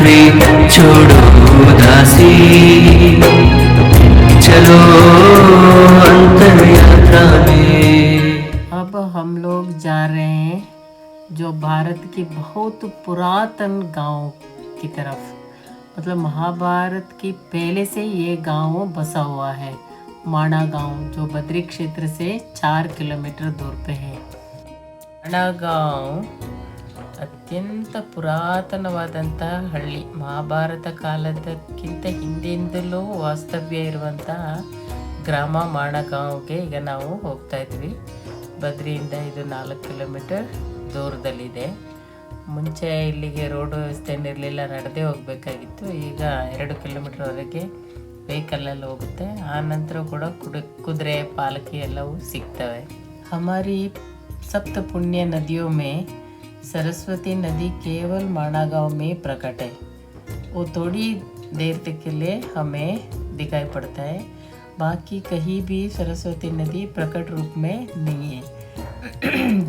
रात्रि छोड़ो उदासी, चलो अंतर यात्रा में। अब हम लोग जा रहे हैं जो भारत की बहुत पुरातन गांव की तरफ, मतलब महाभारत की पहले से ये गांव बसा हुआ है। माणा गांव जो बद्री क्षेत्र से 4 किलोमीटर दूर पे है। ಮಾಣ ಗಾಂವ್ ಅತ್ಯಂತ ಪುರಾತನವಾದಂತಹ ಹಳ್ಳಿ. ಮಹಾಭಾರತ ಕಾಲದಕ್ಕಿಂತ ಹಿಂದಿಂದಲೂ ವಾಸ್ತವ್ಯ ಇರುವಂತಹ ಗ್ರಾಮ ಮಾಣಗಾಂವ್ಗೆ ಈಗ ನಾವು ಹೋಗ್ತಾ ಇದ್ವಿ. ಬದ್ರಿಯಿಂದ ಇದು 4 ಕಿಲೋಮೀಟರ್ ದೂರದಲ್ಲಿದೆ. ಮುಂಚೆ ಇಲ್ಲಿಗೆ ರೋಡ್ ವ್ಯವಸ್ಥೆ ಇರಲಿಲ್ಲ, ನಡೆದೇ ಹೋಗಬೇಕಾಗಿತ್ತು. ಈಗ 2 ಕಿಲೋಮೀಟರ್ವರೆಗೆ ವೆಹಿಕಲಲ್ಲಿ ಹೋಗುತ್ತೆ. ಆ ನಂತರ ಕೂಡ ಕುದುರೆ ಪಾಲಕಿ ಎಲ್ಲವೂ ಸಿಗ್ತವೆ. हमारी सप्त पुण्य नदियों में सरस्वती नदी केवल माणा गांव में प्रकट है. वो थोड़ी देर तक के लिए हमें दिखाई पड़ता है, बाकी कहीं भी सरस्वती नदी प्रकट रूप में नहीं है.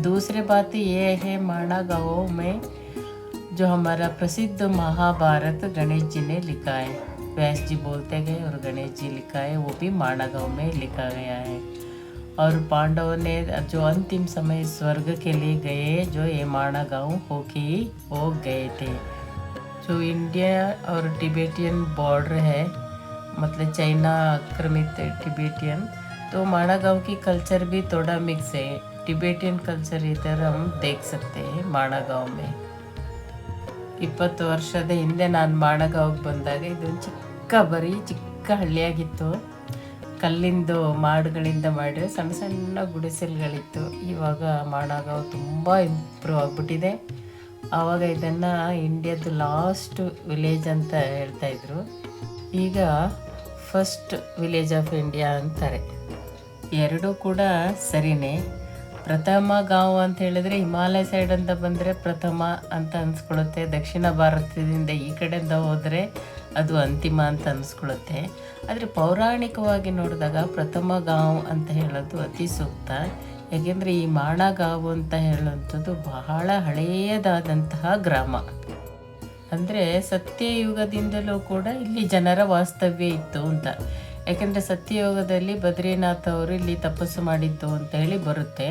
दूसरी बात ये है, माणा गांव में जो हमारा प्रसिद्ध महाभारत गणेश जी ने लिखा है. व्यास जी बोलते गए और गणेश जी लिखा है, वो भी माणा गांव में लिखा गया है. और पांडवों ने जो अंतिम समय स्वर्ग के लिए गए, जो ये माणा गांव होके वो गए थे. जो इंडिया और तिब्बतियन बॉर्डर है, मतलब चाइना आक्रमित टिबेटियन, तो माणा गांव की कल्चर भी थोड़ा मिक्स है. टिबेटियन कल्चर इधर हम देख सकते हैं माणा गांव में. 20 ವರ್ಷದ ಹಿಂದೆ ನಾನು ಮಾಣಗಾಂವ್ಗೆ ಬಂದಾಗ ಇದೊಂದು ಚಿಕ್ಕ ಹಳ್ಳಿಯಾಗಿತ್ತು. ಕಲ್ಲಿಂದು ಮಾಡುಗಳಿಂದ ಮಾಡಿರೋ ಸಣ್ಣ ಸಣ್ಣ ಗುಡಿಸಲುಗಳಿತ್ತು. ಇವಾಗ ಮಾಣಗಾಂವ್ ತುಂಬ ಇಂಪ್ರೂವ್ ಆಗಿಬಿಟ್ಟಿದೆ. ಆವಾಗ ಇದನ್ನು ಇಂಡಿಯಾದ ಲಾಸ್ಟ್ ವಿಲೇಜ್ ಅಂತ ಹೇಳ್ತಾಯಿದ್ರು. ಈಗ ಫಸ್ಟ್ ವಿಲೇಜ್ ಆಫ್ ಇಂಡಿಯಾ ಅಂತಾರೆ. ಎರಡೂ ಕೂಡ ಸರಿನೇ. ಪ್ರಥಮ ಗಾಂವ್ ಅಂತ ಹೇಳಿದ್ರೆ ಹಿಮಾಲಯ ಸೈಡ್ ಅಂತ ಬಂದರೆ ಪ್ರಥಮ ಅಂತ ಅನಿಸ್ಕೊಳ್ಳುತ್ತೆ. ದಕ್ಷಿಣ ಭಾರತದಿಂದ ಈ ಕಡೆಯಿಂದ ಹೋದರೆ ಅದು ಅಂತಿಮ ಅಂತ ಅನಿಸ್ಕೊಳ್ಳುತ್ತೆ. ಆದರೆ ಪೌರಾಣಿಕವಾಗಿ ನೋಡಿದಾಗ ಪ್ರಥಮ ಗಾಂವ್ ಅಂತ ಹೇಳೋದು ಅತಿ ಸೂಕ್ತ. ಯಾಕೆಂದರೆ ಈ ಮಾಣಾ ಗಾಂವ್ ಅಂತ ಹೇಳುವಂಥದ್ದು ಬಹಳ ಹಳೆಯದಾದಂತಹ ಗ್ರಾಮ. ಅಂದರೆ ಸತ್ಯಯುಗದಿಂದಲೂ ಕೂಡ ಇಲ್ಲಿ ಜನರ ವಾಸ್ತವ್ಯ ಇತ್ತು ಅಂತ. ಯಾಕೆಂದರೆ ಸತ್ಯಯುಗದಲ್ಲಿ ಬದ್ರಿನಾಥ್ ಅವರು ಇಲ್ಲಿ ತಪಸ್ಸು ಮಾಡಿದ್ದು ಅಂತ ಹೇಳಿ ಬರುತ್ತೆ.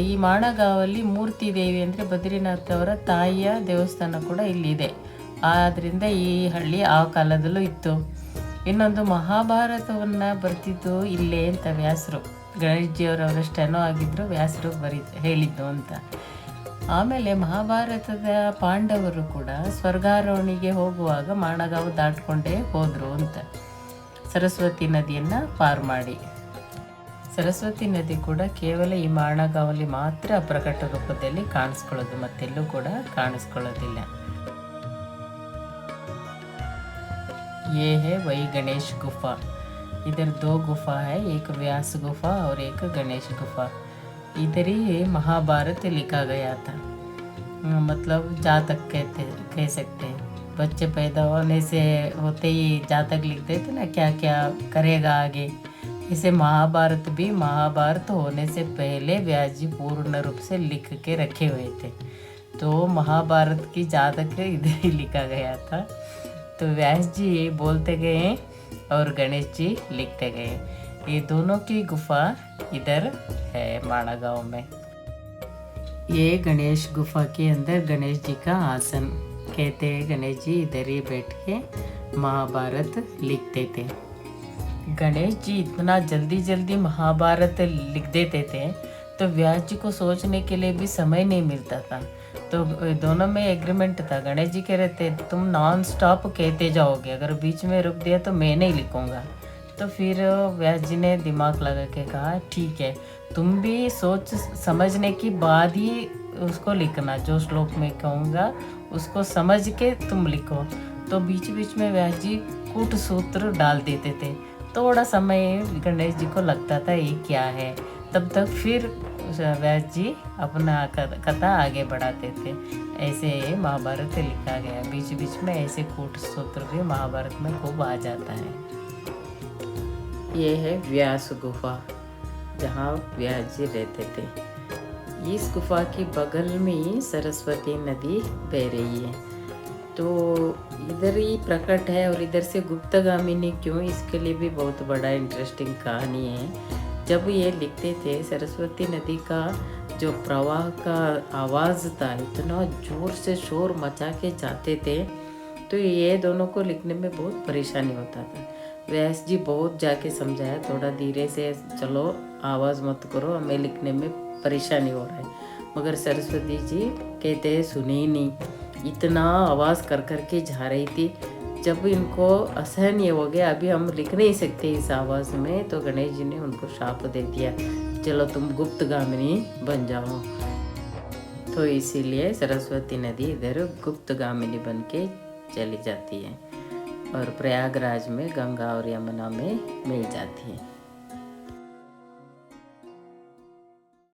ಈ ಮಾಣಗಾಂವಲ್ಲಿ ಮೂರ್ತಿ ದೇವಿ ಅಂದರೆ ಬದ್ರಿನಾಥ್ ಅವರ ತಾಯಿಯ ದೇವಸ್ಥಾನ ಕೂಡ ಇಲ್ಲಿದೆ. ಆದ್ದರಿಂದ ಈ ಹಳ್ಳಿ ಆ ಕಾಲದಲ್ಲೂ ಇತ್ತು. ಇನ್ನೊಂದು ಮಹಾಭಾರತವನ್ನು ಬರ್ತಿದ್ದು ಇಲ್ಲೇ ಅಂತ ವ್ಯಾಸರು, ಗಣೇಶ್ ಜಿಯವರವರ ಸ್ಟೆನೋ ಆಗಿದ್ದರು, ವ್ಯಾಸರು ಹೇಳಿದ್ದು ಅಂತ. ಆಮೇಲೆ ಮಹಾಭಾರತದ ಪಾಂಡವರು ಕೂಡ ಸ್ವರ್ಗಾರೋಹಣಿಗೆ ಹೋಗುವಾಗ ಮಾಣಗಾಂವ್ ದಾಟ್ಕೊಂಡೇ ಹೋದರು ಅಂತ, ಸರಸ್ವತಿ ನದಿಯನ್ನು ಪಾರು ಮಾಡಿ. ಸರಸ್ವತಿ ನದಿ ಕೂಡ ಕೇವಲ ಈ ಮಾಣಗಾಂವಲ್ಲಿ ಮಾತ್ರ ಪ್ರಕಟ ರೂಪದಲ್ಲಿ ಕಾಣಿಸ್ಕೊಳ್ಳೋದು, ಮತ್ತೆಲ್ಲೂ ಕೂಡ ಕಾಣಿಸ್ಕೊಳ್ಳೋದಿಲ್ಲ. ये है वही गणेश गुफा. इधर 2 गुफा है, एक व्यास गुफा और एक गणेश गुफा. इधर ही महाभारत लिखा गया था. मतलब जातक कह सकते हैं. बच्चे पैदा होने से होते ही जातक लिख देते ना, क्या क्या करेगा आगे. इसे महाभारत भी महाभारत होने से पहले व्यास जी पूर्ण रूप से लिख के रखे हुए थे. तो महाभारत की जातक इधर ही लिखा गया था. तो व्यास जी बोलते गए और गणेश जी लिखते गए. ये दोनों की गुफा इधर है माणा गांव में. ये गणेश गुफा के अंदर गणेश जी का आसन. कहते हैं गणेश जी इधर ही बैठ के महाभारत लिखते थे. गणेश जी इतना जल्दी जल्दी महाभारत लिख देते थे तो व्यास जी को सोचने के लिए भी समय नहीं मिलता था. तो दोनों में एग्रीमेंट था. गणेश जी कह रहे थे तुम नॉन स्टॉप कहते जाओगे, अगर बीच में रुक दिया तो मैं नहीं लिखूँगा. तो फिर व्यास जी ने दिमाग लगा के कहा ठीक है, तुम भी सोच समझने के बाद ही उसको लिखना, जो श्लोक में कहूँगा उसको समझ के तुम लिखो. तो बीच बीच में व्यास जी कूट सूत्र डाल देते थे. थोड़ा समय गणेश जी को लगता था ये क्या है, तब तक फिर व्यास जी अपना कथा आगे बढ़ाते थे. ऐसे महाभारत लिखा गया. बीच बीच में ऐसे कूट सूत्र भी महाभारत में खूब आ जाता है. ये है व्यास गुफा जहाँ व्यास जी रहते थे. इस गुफा के बगल में ही सरस्वती नदी बह रही है. तो इधर ही प्रकट है और इधर से गुप्तगामिनी क्यों, इसके लिए भी बहुत बड़ा इंटरेस्टिंग कहानी है। जब ये लिखते थे, सरस्वती नदी का जो प्रवाह का आवाज़ था इतना जोर से शोर मचा के जाते थे, तो ये दोनों को लिखने में बहुत परेशानी होता था। व्यास जी बहुत जाके समझाया, थोड़ा धीरे से चलो, आवाज़ मत करो, हमें लिखने में परेशानी हो रहा है। मगर सरस्वती जी कहते हैं सुनी ही नहीं, इतना आवाज़ कर कर के जा रही थी। जब इनको असहनीय हो गया, अभी हम लिख नहीं सकते इस आवाज़ में, तो गणेश जी ने उनको शाप दे दिया, चलो तुम गुप्तगामिनी बन जाओ। तो इसीलिए सरस्वती नदी इधर गुप्तगामिनी बन के चली जाती है और प्रयागराज में गंगा और यमुना में मिल जाती है।